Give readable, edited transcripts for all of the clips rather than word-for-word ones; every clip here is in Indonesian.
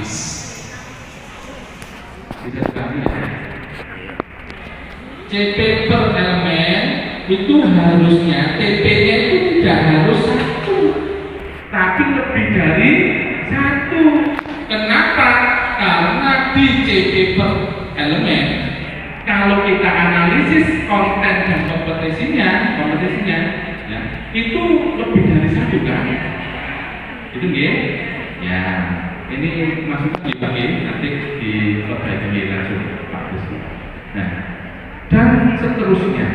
analis. Tidak kami ya. CP per elemen itu harusnya TP-nya itu tidak harus satu, tapi lebih dari satu. Kenapa? Karena di CP per elemen kalau kita analisis konten dan kompetisinya ya, itu lebih dari satu kan? Itu nggih? Ya, ini maksudnya dibagi nanti diperbaiki langsung Pak Rizky. Nah, dan seterusnya,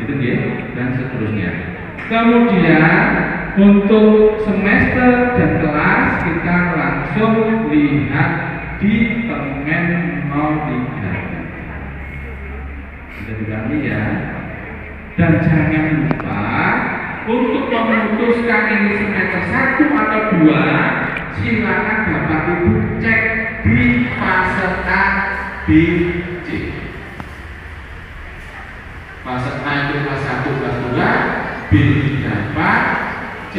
itu nggih, dan seterusnya. Kemudian untuk semester dan kelas kita langsung lihat di permen 03. Bisa diganti ya. Dan jangan lupa untuk memutuskan ini semester 1 atau 2, silakan Bapak Ibu cek di fase A, B, C. Fase A itu kelas 1, kelas 2, B 3, C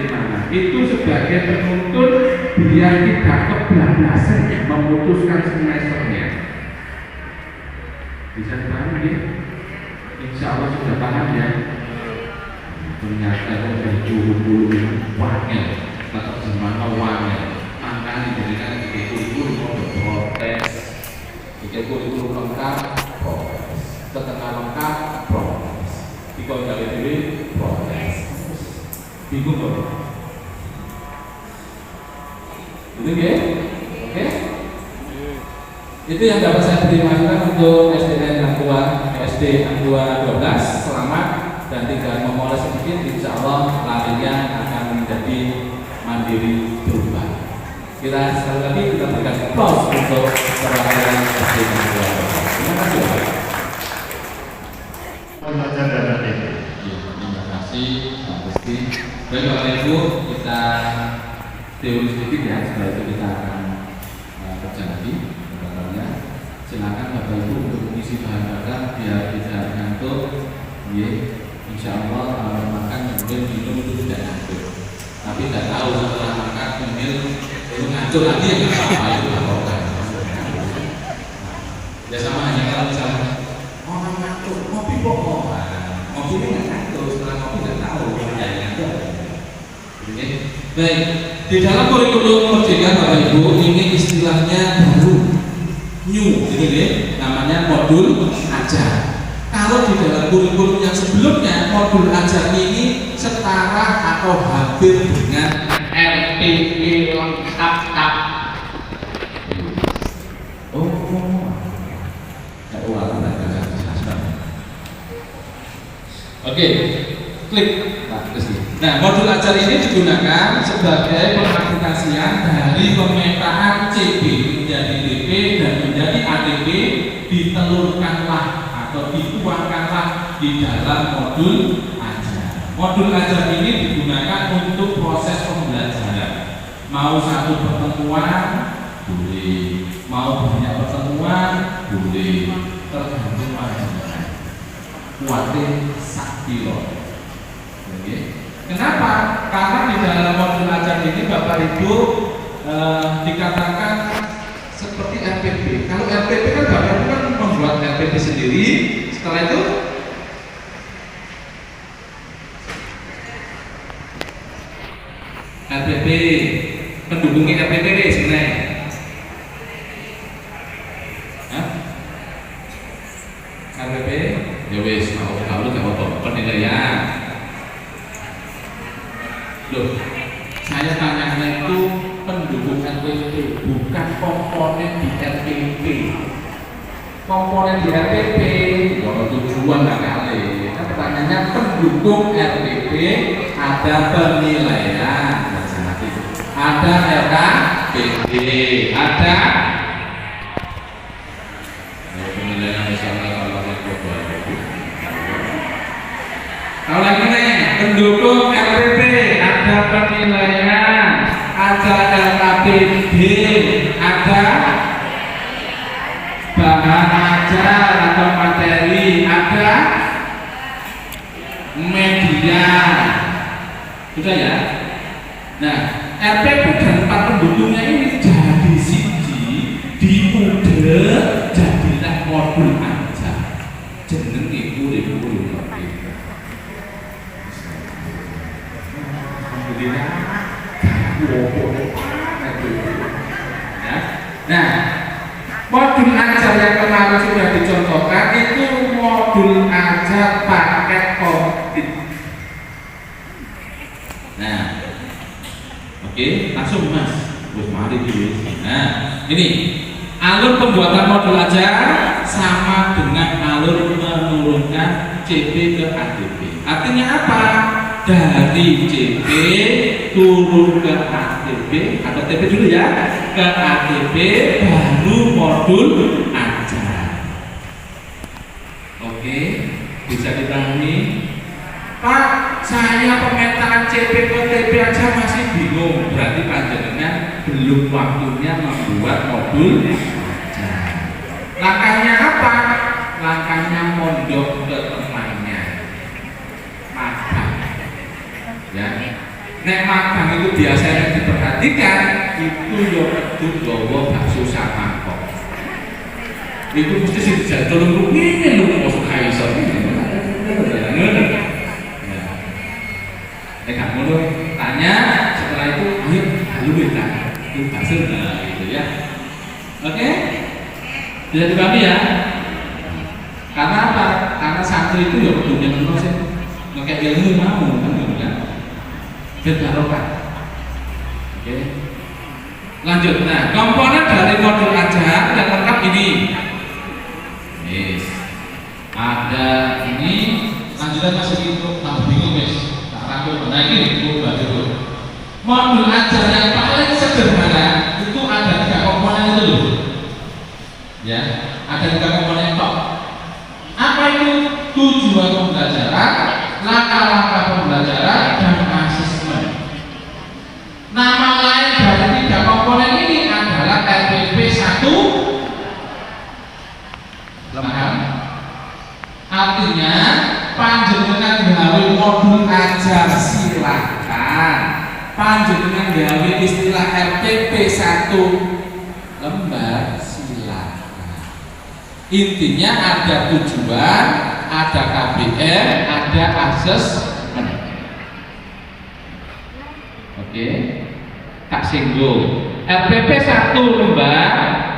5. Itu sebagai penuntut biar tidak kebablasan memutuskan semesternya. Bisa dipahami ya? Insya Allah sudah paham ya. Ternyata dari dulu wangel, tetap semangat wangel. Angka diberikan di kurikulum mau protes, di kurikulum lengkap protes, setengah lengkap protes, di kota ini protes. Bingung kok? Itu ya? Oke? Itu yang dapat saya beri masukan untuk SDN Angtua, SD Angtua 12. Selamat. Dan tinggal memulai sedikit, insya Allah larinya akan menjadi mandiri berubah. Kita sekali lagi kita berikan applause untuk perwakilan SD Angtua 12. Terima kasih Pak. Terima kasih Pak Rizky. Baik Bapak Ibu, kita teori sedikit ya, setelah itu kita akan kerja lagi. Silakan Bapak Ibu untuk mengisi bahan bakar biar tidak ngantuk. Insya Allah kalau makan kemudian minum itu tidak ngantuk. Tapi tidak tahu setelah makan kemudian itu ngantuk lagi ya nggak apa-apa itu apa-apa. Ya sama hanya kalau misalnya orang ngantuk ngopi pokok, ngopi ini nggak ngantuk, setelah ngopi nggak tahu ya ngantuk. Baik, di dalam kurikulum Merdeka Bapak Ibu ini istilahnya baru. New, gitu deh, namanya modul ajar. Kalau di dalam kurikulum yang sebelumnya, modul ajar ini setara atau hampir dengan RPP lengkap. Oke, klik. Nah, modul ajar ini digunakan sebagai pengaplikasian dari pemetaan CB menjadi DP dan menjadi ATP, ditelurkanlah atau dituangkanlah di dalam modul ajar. Modul ajar ini digunakan untuk proses pembelajaran. Mau satu pertemuan boleh, mau banyak pertemuan boleh, tergantung panjenengan. Kuatir sakti. Kenapa? Karena di dalam modul ajar ini Bapak Ibu dikatakan seperti RPP. Kalau RPP kan Bapak Ibu kan membuat RPP sendiri. Setelah itu RPP pendukungnya RPP sebenarnya. RPP ya wes mau tahu kalau penilaian. Loh, saya tanya itu pendukung RPP, bukan komponen di RPP. Komponen di RPP, kalau tujuan nggak kali. Nah, pertanyaannya pendukung RPP ada penilaian, ada RKPD, ada penilaian misalnya kalau lagi pendukung RPP ada penilaian, ada LKPD, ada bahan ajar atau materi, ada media, sudah ya. Nah, RPP dan 4 pendukungnya ini jadi Nah, modul ajar yang kemarin sudah dicontohkan itu modul ajar paket komplit. Nah, oke, langsung Mas. Terus mari dulu. Nah, ini alur pembuatan modul ajar sama dengan alur menurunkan CP ke ADP. Artinya apa? Dari CP turun ke ADP atau TP dulu ya, ke ADP baru modul ajar. Oke, bisa dipahami? Pak, saya pemetaan CP ke TP aja masih bingung. Berarti panjenengan belum waktunya membuat modul ajar. Langkahnya apa? Langkahnya mondok ke temannya, magang. Ya, nek magang itu biasanya diperhatikan itu yo kudu gawa bakso sama kok. Itu mesti sing dijadul ngene lho kok kaiso. Nek ngono tanya, setelah itu ayo lalu kita itu bakso gitu ya. Oke? Bisa dipahami ya? Karena apa? Karena santri itu ya kudu nyenengno sing ngekek ilmu mau kan gitu kan. Dan barokah. Oke. Lanjut. Nah, komponen dari modul ajar yang lengkap ini. Yes. Ada ini lanjutan masih itu tambah bingung guys. Tak rangkul. Nah ini buat dulu. Modul ajar yang paling sederhana itu ada 3 komponen itu loh. Ya, ada 3 komponen top. Apa itu? Tujuan pembelajaran, langkah-langkah pembelajaran, dan asesmen. Nama lain dari 3 komponen ini adalah RPP 1 lemah. Artinya panjenengan gawe modul ajar silakan. Panjenengan gawe istilah RPP 1 lembar silakan. Intinya ada tujuan, ada KBM, ada asesmen. Oke, tak singgung. RPP 1 lembar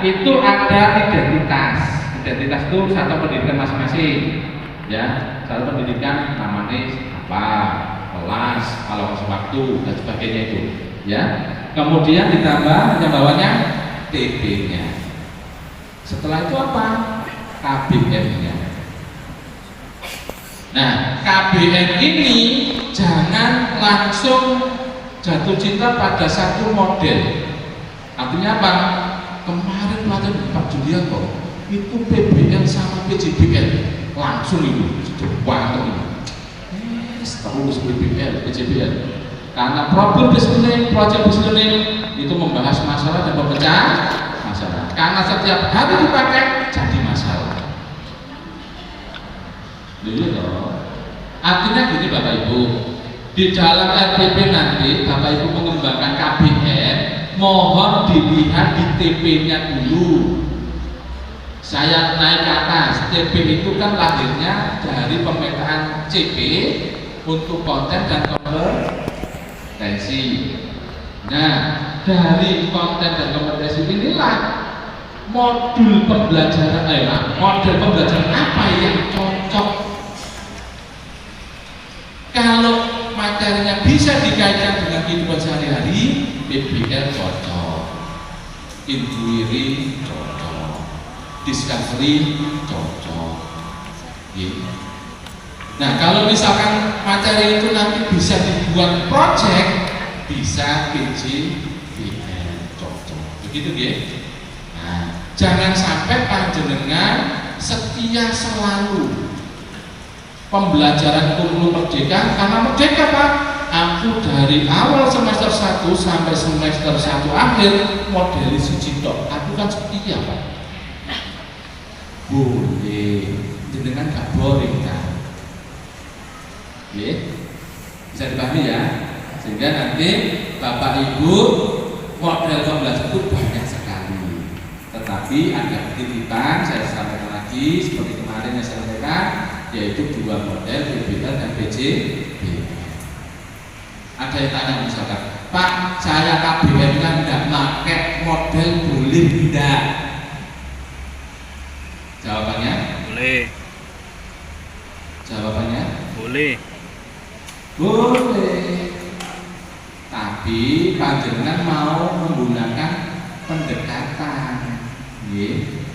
itu ada identitas. Identitas itu satu pendidikan masing-masing. Ya, satu pendidikan namanya apa, kelas, kalau waktu dan sebagainya itu. Ya, kemudian ditambah yang bawahnya TP-nya. Setelah itu apa? KBM-nya. Nah, KBM ini jangan langsung jatuh cinta pada satu model. Artinya apa? Kemarin pelajaran Pak Julian kok itu PBL sama PJBL langsung itu banget itu. Terus PBL, PJBL. Karena problem based learning, project based learning itu membahas masalah dan pemecahan masalah. Karena setiap hari dipakai jadi masalah. Dulu dong. Artinya gini Bapak Ibu, di dalam RPP nanti Bapak Ibu mengembangkan KBM, mohon dilihat di TP-nya dulu. Saya naik ke atas, TP itu kan lahirnya dari pemetaan CP untuk konten dan kompetensi. Nah, dari konten dan kompetensi inilah modul pembelajaran, model pembelajaran apa yang cocok. Kalau materinya bisa dikaitkan dengan kehidupan sehari-hari, PBL cocok, inquiry cocok, discovery cocok. Nah, kalau misalkan materi itu nanti bisa dibuat project, bisa PJBL cocok. Begitu ya. Nah, jangan sampai panjenengan setia selalu pembelajaran kurikulum merdeka, karena merdeka Pak, aku dari awal semester 1 sampai semester 1 akhir model siji tok. Aku kan setia Pak. Boleh, jenengan gak boring kan? Bisa dipahami ya. Sehingga nanti Bapak Ibu model pembelajaran itu banyak sekali. Tetapi ada titipan saya sampaikan lagi seperti kemarin yang saya sampaikan, yaitu 2 model PBL dan PJBL. Ada yang tanya misalkan, Pak, saya KBM kan tidak pakai model boleh tidak? boleh. Boleh. Tapi panjenengan mau menggunakan pendekatan. Nggih.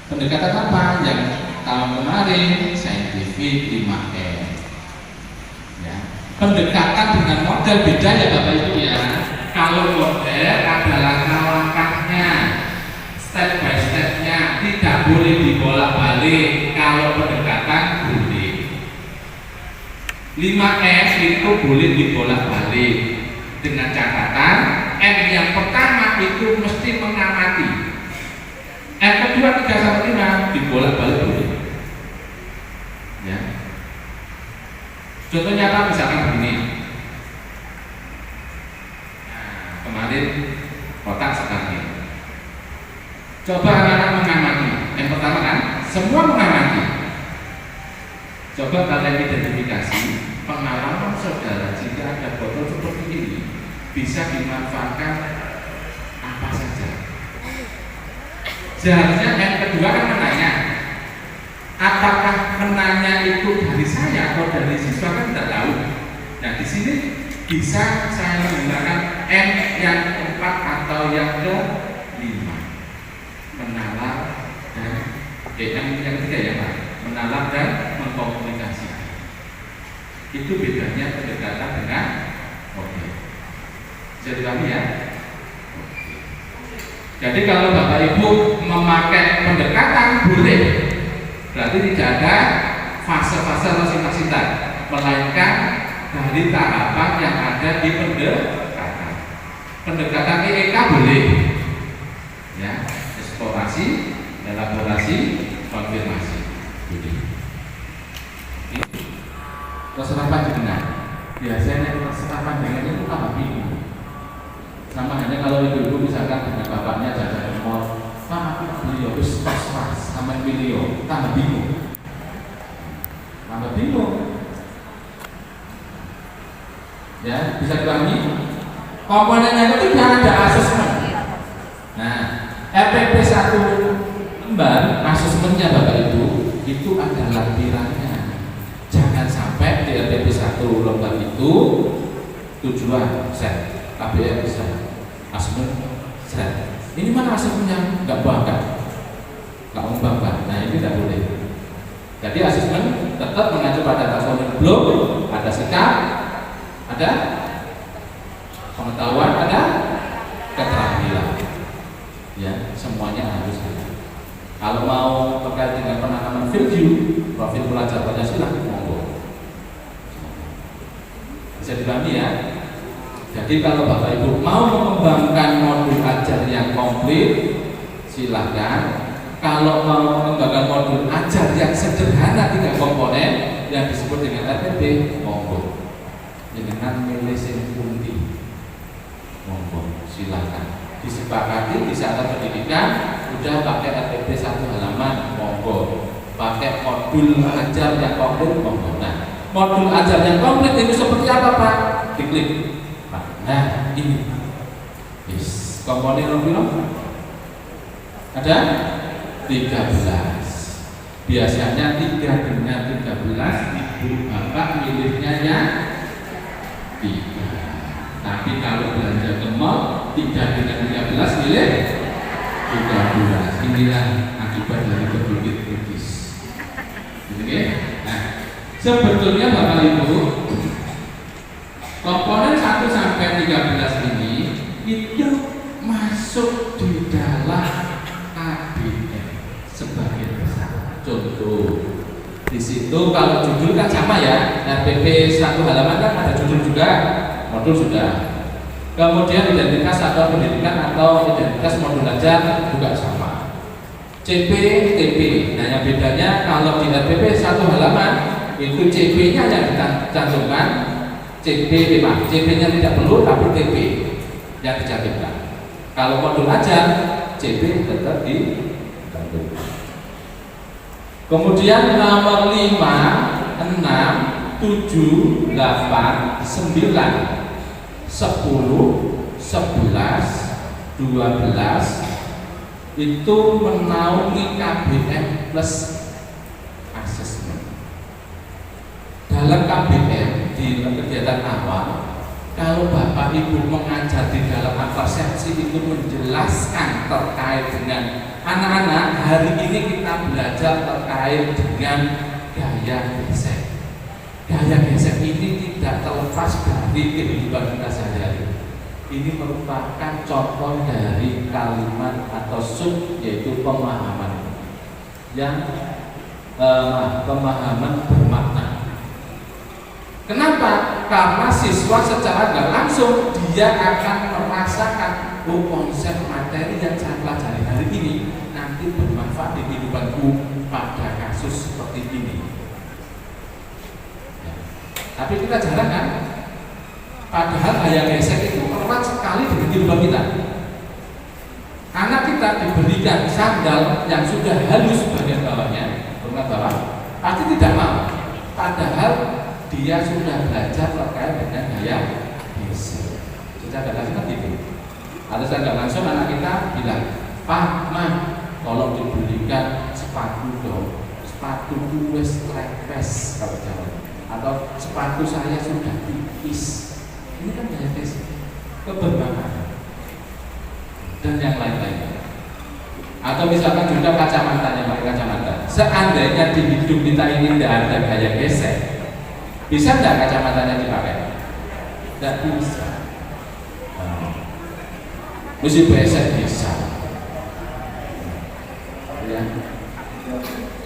Pendekatan apa? Yang tahun kemarin saintifik 5M. Ya. Pendekatan dengan model beda ya Bapak Ibu ya. Kalau model adalah langkahnya, step by stepnya, tidak boleh dibolak-balik. Kalau pendekatan boleh. 5S itu boleh dibolak-balik dengan catatan M yang pertama itu mesti mengamati. M kedua 3 sampai 5 dibolak-balik boleh. Ya. Contoh nyata misalkan begini. Nah, kemarin kotak sekarang ini. Coba anak-anak mengamati. Yang pertama kan, semua mengamati. Coba kalian identifikasi pengalaman saudara jika ada botol seperti ini bisa dimanfaatkan apa saja. Seharusnya yang kedua kan menanya, apakah menanya itu dari saya atau dari siswa kan tidak tahu. Nah di sini bisa saya menggunakan M yang keempat atau yang ke-5, menalar dan M yang ketiga ya Pak, menalar dan mengkomunikasikan. Itu bedanya pendekatan dengan model. Jadi kami ya. Jadi kalau Bapak Ibu memakai pendekatan boleh, berarti tidak ada fase-fase masing-masing, melainkan dari tahapan yang ada di pendekatan. Pendekatan EEK boleh, ya, eksplorasi, elaborasi, konfirmasi. Jadi, terserah panjenengan. Biasanya terserah panjenengan itu tambah bingung. Sama hanya kalau ibu-ibu misalkan dengan bapaknya jajan ke mall, Pak aku beli habis pas sama beliau, tambah bingung. Ya, bisa dipahami? Komponennya itu tidak ada asesmen. Nah, RPP 1 lembar asesmennya Bapak Ibu itu ada lampirannya. Jangan sampai di RPP 1 lembar itu tujuan set, KBR bisa asesmen set. Ini mana asesmennya? Nggak bangga, nggak membangga. Nah ini tidak boleh. Jadi asesmen tetap mengacu pada taksonomi blok, ada sikap, ada pengetahuan, ada keterampilan. Ya, semuanya harus ada. Kalau mau terkait dengan penanaman field view, profil pelajar Pancasila, monggo. Bisa dipahami ya. Jadi kalau Bapak Ibu mau mengembangkan modul ajar yang komplit, silahkan. Kalau mau mengembangkan modul ajar yang sederhana 3 komponen yang disebut dengan RPP, monggo. Dengan milih sing pundi, monggo, silahkan. Disepakati di saat pendidikan sudah pakai RPP 1 halaman, monggo. Pakai modul ajar yang komplit, monggo. Nah, modul ajar yang komplit itu seperti apa Pak? Diklik. Nah, ini yes. Komponen berapa? Ada 13. Biasanya 3 dengan 13 ibu bapak milihnya yang 3. Tapi kalau belanja ke mall 3 dengan 13 milih 13. Inilah akibat dari berpikir kritis. Oke? Nah, sebetulnya Bapak Ibu, komponen 1 sampai 13 ini itu masuk di dalam KBM sebagian besar. Contoh, di situ kalau judul kan sama ya, RPP 1 halaman kan ada judul juga, modul sudah. Kemudian identitas atau pendidikan atau identitas modul ajar juga sama. CP, TP. Nah yang bedanya kalau di RPP 1 halaman itu CP-nya yang dicantumkan. CP, CP-nya tidak perlu, tapi TP yang dicantumkan. Kalau modul ajar, CP tetap dicantumkan. Kemudian nomor 5, 6, 7, 8, 9, 10, 11, 12, itu menaungi KBM plus asesmen. dalam KBM di kegiatan awal, kalau Bapak Ibu mengajar di dalam persepsi itu menjelaskan terkait dengan anak-anak, hari ini kita belajar terkait dengan gaya gesek. Gaya gesek ini tidak terlepas dari kehidupan kita sehari-hari. Ini merupakan contoh dari kalimat atau sub, yaitu pemahaman yang pemahaman bermakna. Kenapa? Karena siswa secara nggak langsung dia akan merasakan konsep materi yang saya pelajari hari ini nanti bermanfaat di kehidupanku pada kasus seperti ini. Ya. Tapi kita jarang kan? Padahal gaya gesek itu erat sekali dengan kehidupan kita. Anak kita diberikan sandal yang sudah halus bagian bawahnya, bagian bawah, pasti tidak mau. Padahal dia sudah belajar terkait dengan gaya gesek. Secara langsung kan gitu. Atau secara langsung anak kita bilang, Pak, Ma, tolong dibelikan sepatu dong. Sepatu wes trepes kalau Jawa. Atau sepatu saya sudah tipis. Ini kan gaya gesek, kebermanfaatan dan yang lain-lain. Atau misalkan juga kacamatanya, pakai kacamata. Seandainya di hidup kita ini tidak ada gaya gesek, bisa tidak kacamatanya dipakai? Tidak bisa. Mesti besek bisa. Ya.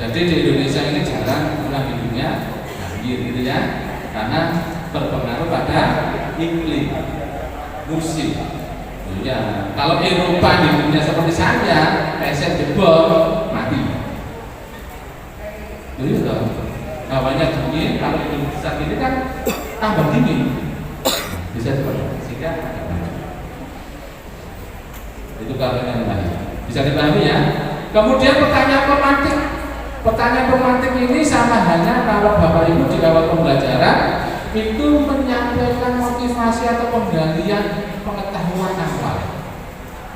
Jadi di Indonesia ini jarang orang hidupnya banjir gitu ya, karena berpengaruh pada iklim, musim. Ya, kalau Eropa hidupnya seperti saya, besek jebol mati. Jadi loh. Hawanya dingin, kalau Indonesia ini kan tambah dingin, bisa seperti sehingga itu kalau yang lain bisa dipahami ya. Kemudian pertanyaan pemantik ini sama halnya kalau Bapak Ibu di awal pembelajaran itu menyampaikan motivasi atau penggalian pengetahuan awal.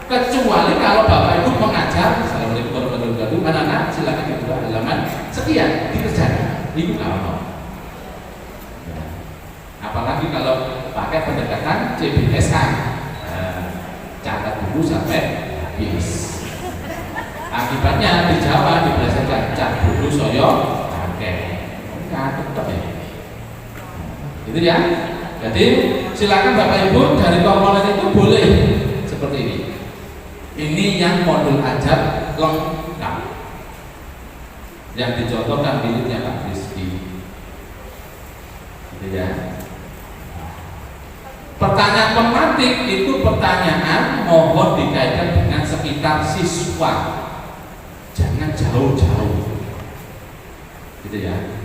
Kecuali kalau Bapak Ibu mengajar, Assalamualaikum warahmatullahi wabarakatuh, anak-anak silakan dibuka halaman sekian dikerjakan. Itu kalau apalagi kalau pakai pendekatan CBSA, catat dulu sampai habis. Akibatnya di Jawa dibiasakan cat dulu soyo kakek, tetap ya. Itu ya. Jadi silakan Bapak Ibu dari komponen itu boleh seperti ini. Ini yang modul ajar lengkap yang dicontohkan miliknya Pak Rizky, gitu ya. Pertanyaan pemantik itu pertanyaan mohon dikaitkan dengan sekitar siswa, jangan jauh-jauh, gitu ya.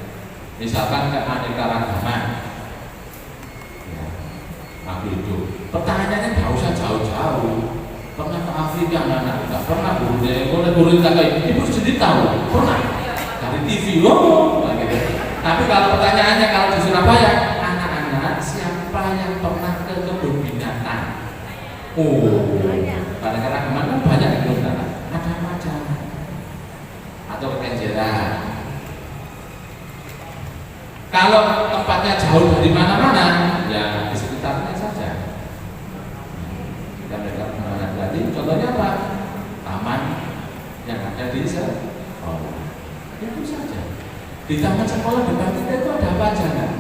Misalkan keanekaragaman, ya, ambil itu. Pertanyaannya nggak usah jauh-jauh. Pernah ke Afrika anak-anak? Nggak pernah. Guru kakak ibu sendiri tahu, pernah. Dari TV, gitu. Tapi kalau pertanyaannya kalau di Surabaya, anak-anak siapa yang pernah ke kebun binatang? Kadang-kadang kemana banyak di kebun binatang. Ada apa aja? Atau ke Kenjeran. Kalau tempatnya jauh dari mana-mana, ya di sekitarnya saja. Kita mereka kemana tadi? Contohnya apa? Taman yang ada di sekolah. Itu saja. Di taman sekolah depan kita itu ada apa aja kan?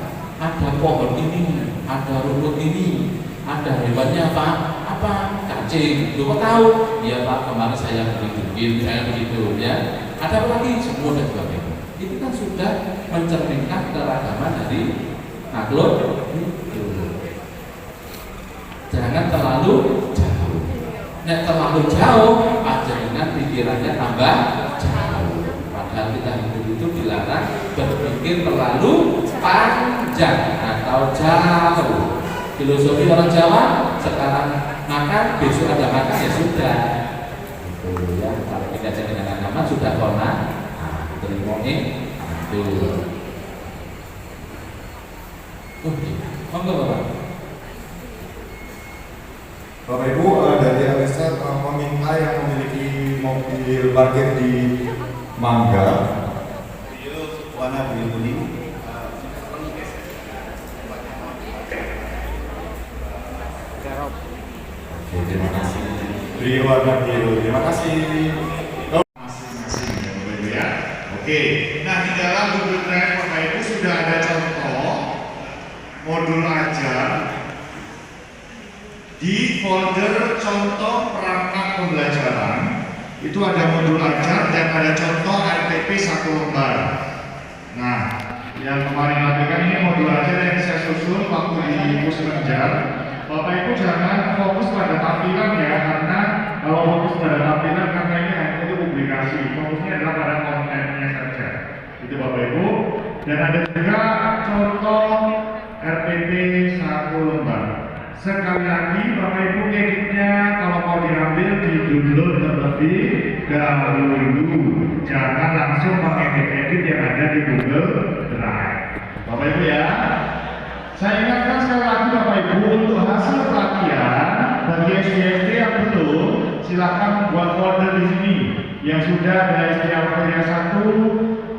Ada pohon ini, ada rumput ini, ada hewannya apa? Apa? Cacing. Lu kok tahu? Iya Pak, kemarin saya begitu, saya begitu ya. Ada apa lagi? Semua dan sebagainya. Itu kan sudah mencerminkan keragaman dari makhluk hidup. Jangan terlalu jauh. Nek terlalu jauh, aja dengan pikirannya tambah jauh. Padahal kita hidup itu dilarang berpikir terlalu panjang atau jauh. Filosofi orang Jawa, sekarang makan, besok ada makan ya sudah. Itu ya, kalau kita jadi dengan agama sudah pernah terima itu. Oke, monggo Bapak. Bapak Ibu, dari LSR meminta yang memiliki mobil parkir di Mangga warna biru kuning Oke, terima kasih. Rio dan Giro, terima kasih. Masing-masing ya Bapak Ibu ya. Oke, nah di dalam Google Drive Bapak Ibu sudah ada contoh modul ajar di folder contoh perangkat pembelajaran. Itu ada modul ajar dan ada contoh RTP 1 lembar. Nah, yang kemarin lakukan ini modul ajar yang saya susun waktu di Pusmenjar. Bapak Ibu jangan fokus pada tampilan ya, karena kalau fokus pada tampilan karena ini hanya untuk publikasi, fokusnya adalah pada kontennya saja. Itu Bapak Ibu. Dan ada juga contoh RPP 1 lembar. Sekali lagi Bapak Ibu editnya kalau mau diambil di download terlebih dahulu. Jangan langsung mengedit-edit yang ada di Google Drive. Bapak Ibu ya. Saya ingatkan sekali lagi Bapak Ibu untuk hasil pelatihan bagi SD yang belum, silakan buat folder di sini. Yang sudah ada SD Alfedia 1,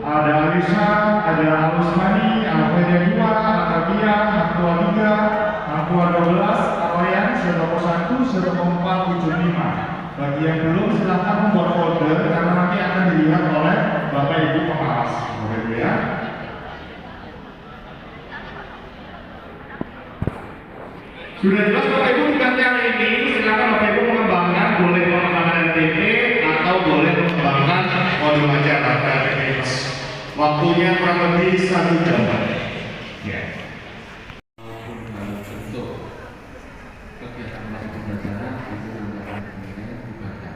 ada Alisa, ada Alusmani, Alfedia 2, Alfedia, Aktua 3, Aktua 12, Aloyan, 001, 0475. Bagi yang belum silakan membuat folder karena nanti akan dilihat oleh Bapak Ibu pengawas. Bapak Ibu ya. Sudah jelas Bapak Ibu tugasnya hari ini, silakan Bapak Ibu mengembangkan, boleh mengembangkan RTP atau boleh mengembangkan modul ajar atau RTP. Waktunya kurang lebih 1 jam. Ya. Bentuk kegiatan pembelajaran itu adalah ibadah.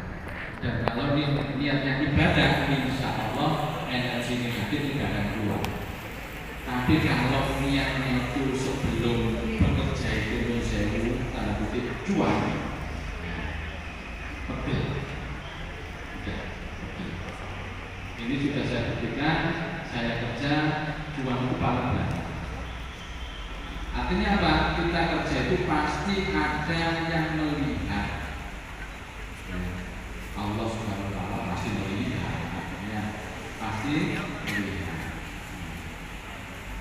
Dan kalau niatnya ibadah, insya Allah energi negatif tidak akan keluar. Tapi kalau niatnya itu sebelum bekerja itu menjadi tanda kutip cuan, pegel. Ini sudah saya buktikan, saya kerja cuan itu paling banyak. Artinya apa? Kita kerja itu pasti ada yang melihat. Allah Subhanahu wa Ta'ala pasti melihat, artinya pasti melihat.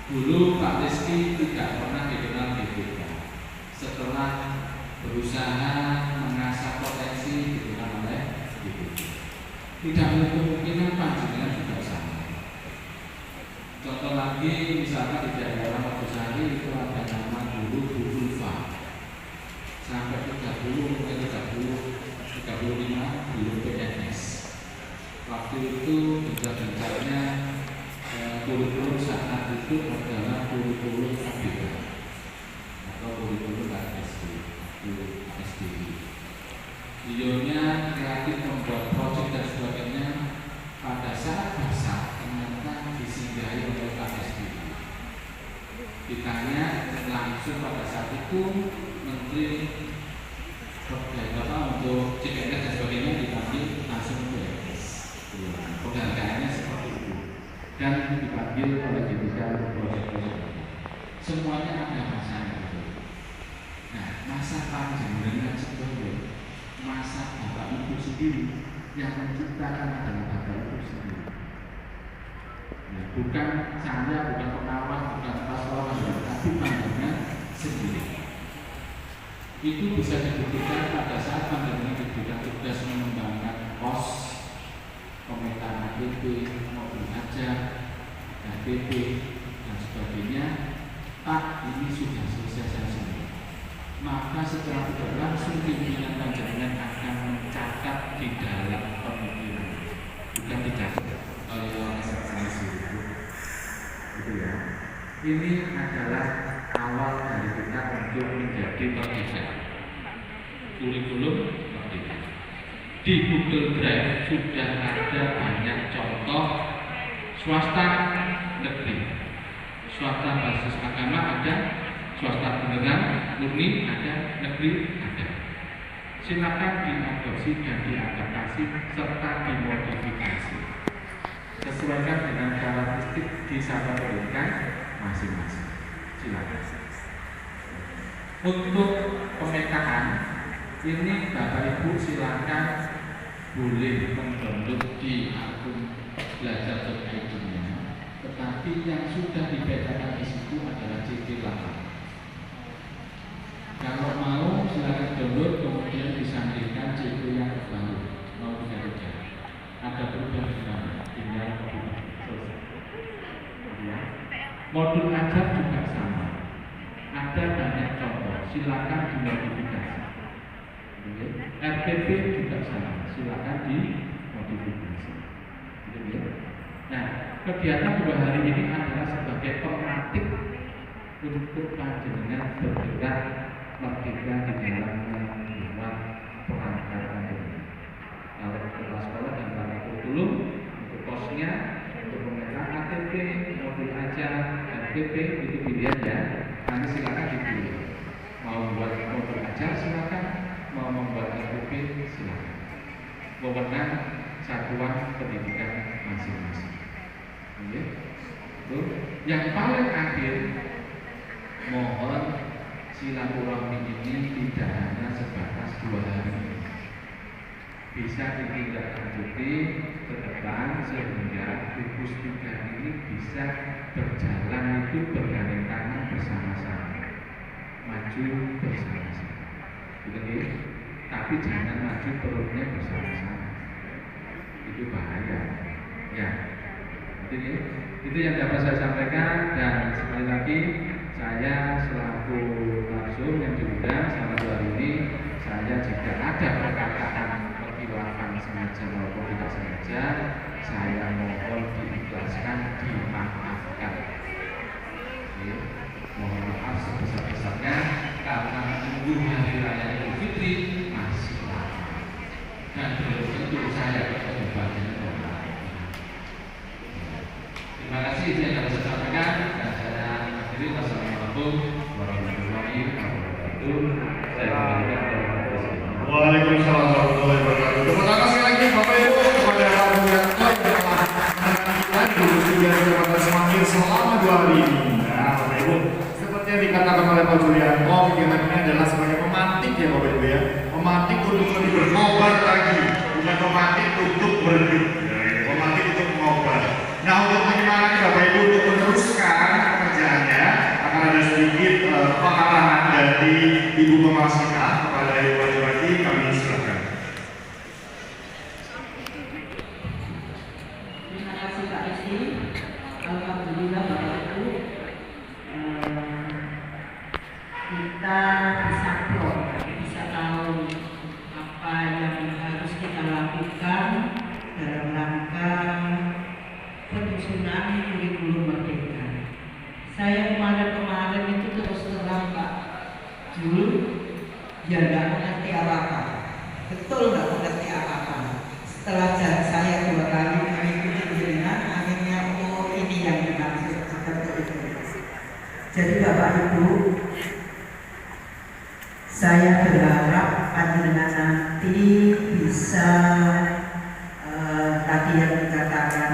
Dulu Pak Rizky tidak pernah dikenal BPK. Setelah berusaha mengasah potensi dikenal oleh BPK. Tidak ada kemungkinan panjenengan juga sama. Contoh lagi, misalkan di daerah Mojosari itu ada nama dulu Bu Ulfa. Sampai 35 belum PNS. Waktu itu gencar-gencarnya kurikulum saat itu adalah kurikulum KBK atau kurikulum KSD. Beliaunya kreatif membuat proyek dan sebagainya. Pada saat besar ternyata disinggahi oleh KSD. Ditanya langsung pada saat itu Menteri Perdagangan untuk CPNS dan sebagainya dipanggil langsung ke PNS. Penghargaannya seperti itu. Dan dipanggil oleh GBK proyek-proyek. Semuanya ada masanya. Nah, masa panjenengan sebelum masa Bapak Ibu sendiri yang menciptakan adalah Bapak Ibu sendiri. Nah, bukan saya, bukan pengawas, bukan pahlawan, tapi panjenengan sendiri. Itu bisa dibuktikan pada saat panjenengan diberikan tugas mengembangkan pos, pemetaan APP, mobil ajar, APP, dan sebagainya. Pak, ini sudah selesai saya semua. Maka secara tidak langsung pimpinan panjenengan akan mencatat di dalam pemikiran, bukan dicatat oleh orang esensi itu. Gitu ya. Ini adalah awal dari kita untuk menjadi merdeka. Kurikulum merdeka. Di Google Drive sudah ada banyak contoh swasta negeri, swasta basis agama ada, swasta beneran murni ada, negeri ada. Silakan diadopsi dan diadaptasi serta dimodifikasi sesuaikan dengan karakteristik di satuan pendidikan masing-masing. Silakan. Untuk pemetaan ini Bapak Ibu silakan boleh mendownload di akun belajar.id-nya. Tetapi yang sudah dipetakan di situ adalah CT8. Kalau mau silakan download kemudian disandingkan CD yang terbaru 033. Ada perubahan di mana? Tinggal ya. Modul ajar juga sama. Ada banyak contoh, silakan dimodifikasi. RPP juga sama, silakan dimodifikasi. Nah, kegiatan 2 hari ini adalah sebagai pemantik untuk panjenengan bergerak merdeka di dalam membuat perangkat panjenengan. Kalau kepala sekolah dan para kurikulum untuk posnya, untuk pemetaan ATP, modul ajar, RPP itu pilihan ya. Nanti silakan dipilih. Mau membuat modul ajar silakan, mau membuat RPP silakan. Wewenang satuan pendidikan masing-masing. Oke. Yang paling akhir, mohon silaturahmi ini tidak hanya sebatas 2 hari, bisa ditindaklanjuti ke depan sehingga gugus tugas ini bisa berjalan itu bergandeng tangan bersama-sama, maju bersama-sama. Gitu. Tapi jangan maju perutnya bersama-sama, itu bahaya. Ya. Itu yang dapat saya sampaikan, dan sekali lagi saya selaku narsum yang diundang selama 2 hari ini, saya jika ada perkataan perkiraan sengaja maupun tidak sengaja, saya mohon diikhlaskan, dimaafkan. Mohon maaf sebesar-besarnya karena menunggu hari raya Idul Fitri masih lama dan belum tentu saya kebagian. Terima kasih saya dapat saya sampaikan, dan saya akhiri. Wassalamualaikum warahmatullahi wabarakatuh. Saya kembalikan kepada Presiden. Waalaikumsalam warahmatullahi wabarakatuh. Terima kasih lagi Bapak Ibu kepada Pak Direktur yang telah menantikan gugus tugas kepada semakin selama 2 hari ini. Nah, Bapak Ibu, seperti yang dikatakan oleh Pak Julianto, kegiatan ini adalah sebagai pemantik ya Bapak Ibu ya, pemantik untuk lebih berkobar lagi, bukan pemantik untuk berhenti, pemantik untuk mengobar. Nah, untuk bagaimana Bapak Ibu untuk meneruskan pekerjaannya, akan ada sedikit pengarahan dari Ibu Pengawas kita kepada Ibu Wati, kami silakan. Terima kasih Pak Rizky. Alhamdulillah Bapak Ibu, kita bisa plot, bisa tahu apa yang harus kita lakukan dalam rangka penyusunan kurikulum merdeka. Saya kemarin itu terus terang Pak, dulu ya nggak mengerti apa-apa, betul nggak mengerti apa-apa. Setelah saya 2 kali mengikuti dengan akhirnya ini yang dimaksud seperti itu. Jadi Bapak Ibu, saya berharap panjenengan nanti bisa tadi yang dikatakan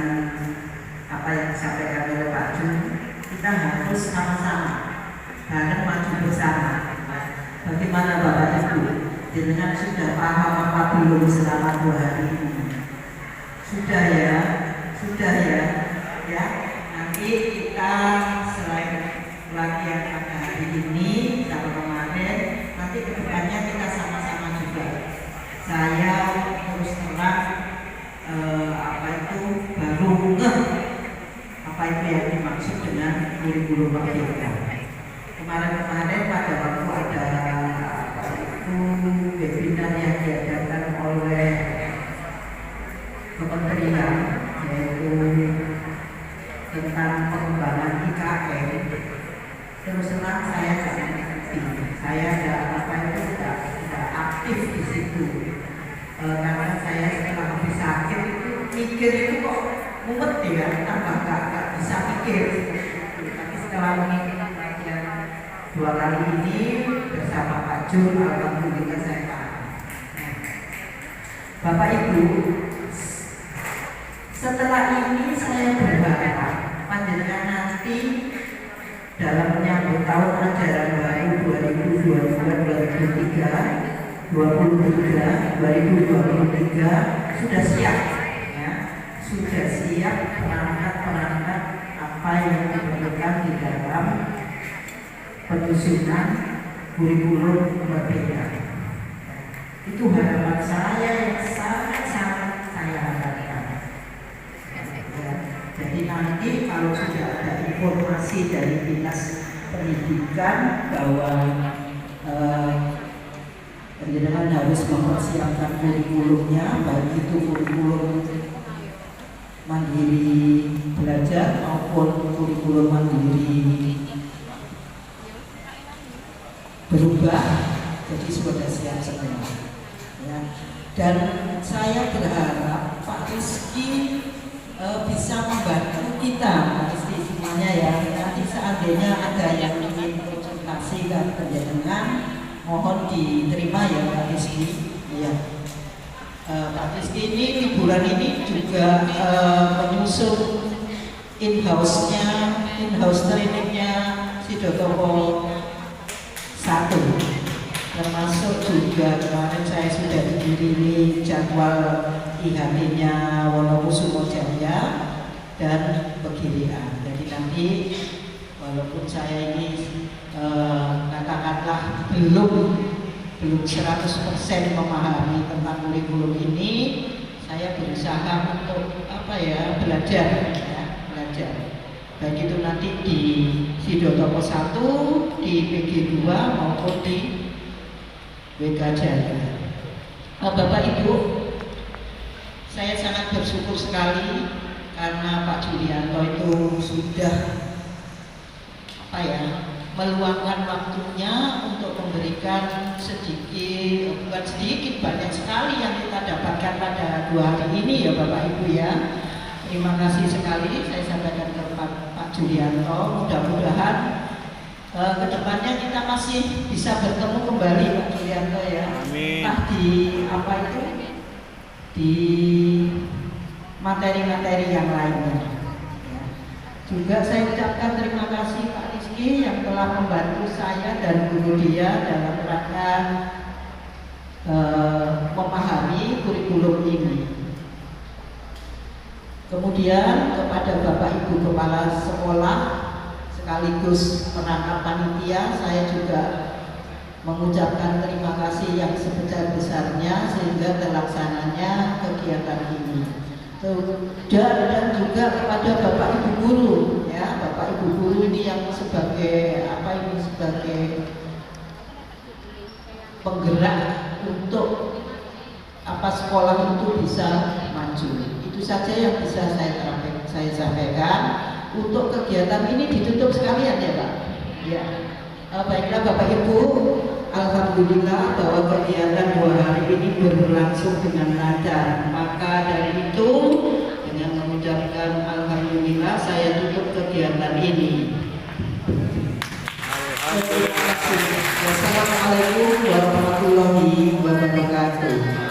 apa yang disampaikan oleh Pak Jun, kita harus sama-sama bareng maju bersama. Bagaimana Bapak Ibu? Jenengan sudah paham apa belum selama 2 hari ini? Sudah ya, ya. Nanti kita selain pelatihan pada hari ini sama kemarin, nanti kedepannya kita sama-sama juga. Saya terus terang apa itu baru ngeh apa itu yang dimaksud dengan kurikulum merdeka. Kemarin pada waktu ada webinar yang diadakan oleh Kementerian, yaitu tentang pengembangan IKN, terus terang saya tidak mengerti, saya tidak aktif di situ, karena saya setelah habis sakit itu mikir itu kok mumet ya, tambah gak bisa pikir. Tapi setelah mengikuti pelatihan 2 kali ini bersama Pak Jun, alhamdulillah saya paham. Bapak Ibu, setelah ini saya berharap panjenengan nanti dalam menyambut tahun ajaran baru 2022-2023 sudah siap ya, sudah siap perangkat-perangkat apa yang diperlukan di dalam penyusunan kurikulum berbeda. Itu harapan saya yang sangat-sangat saya harapkan. Ya, jadi nanti kalau sudah ada informasi dari Dinas Pendidikan bahwa pendidikan harus mempersiapkan kurikulumnya, baik itu kurikulum mandiri belajar maupun kurikulum mandiri berubah, jadi sudah siap semua. Ya. Dan saya berharap Pak Rizky bisa membantu kita, Pak Rizky semuanya ya. Nanti seandainya ada yang ingin konsultasi dan dengan mohon diterima ya Pak Rizky. Ya. Pak Rizky ini liburan ini juga menyusun in-house trainingnya Sidotopo 1, termasuk juga kemarin saya sudah dikirimi jadwal IHT-nya Wonokusumo Jaya dan Pegirian. Jadi nanti walaupun saya ini katakanlah belum 100% memahami tentang kurikulum ini, saya berusaha untuk belajar. Baik itu nanti di Sidotopo 1, di PG2 maupun di WK Jaya. Bapak Ibu, saya sangat bersyukur sekali karena Pak Julianto itu sudah meluangkan waktunya untuk memberikan bukan sedikit, banyak sekali yang kita dapatkan pada 2 hari ini ya Bapak Ibu ya. Terima kasih sekali saya sampaikan ke Pak Julianto. Mudah-mudahan kedepannya kita masih bisa bertemu kembali Pak Julianto ya. Amin. Nah di materi-materi yang lainnya. Ya. Juga saya ucapkan terima kasih Pak Rizky yang telah membantu saya dan guru dia dalam rangka memahami kurikulum ini. Kemudian kepada Bapak Ibu Kepala Sekolah sekaligus perangkat panitia, saya juga mengucapkan terima kasih yang sebesar-besarnya sehingga terlaksananya kegiatan ini. Dan juga kepada Bapak Ibu Guru, ya Bapak Ibu Guru ini yang sebagai penggerak untuk sekolah itu bisa maju. Itu saja yang bisa saya sampaikan. Untuk kegiatan ini ditutup sekalian ya Pak. Ya. Baiklah Bapak Ibu, alhamdulillah bahwa kegiatan 2 hari ini berlangsung dengan lancar. Maka dari itu dengan mengucapkan alhamdulillah saya tutup kegiatan ini. Terima kasih. Wassalamualaikum warahmatullahi wabarakatuh.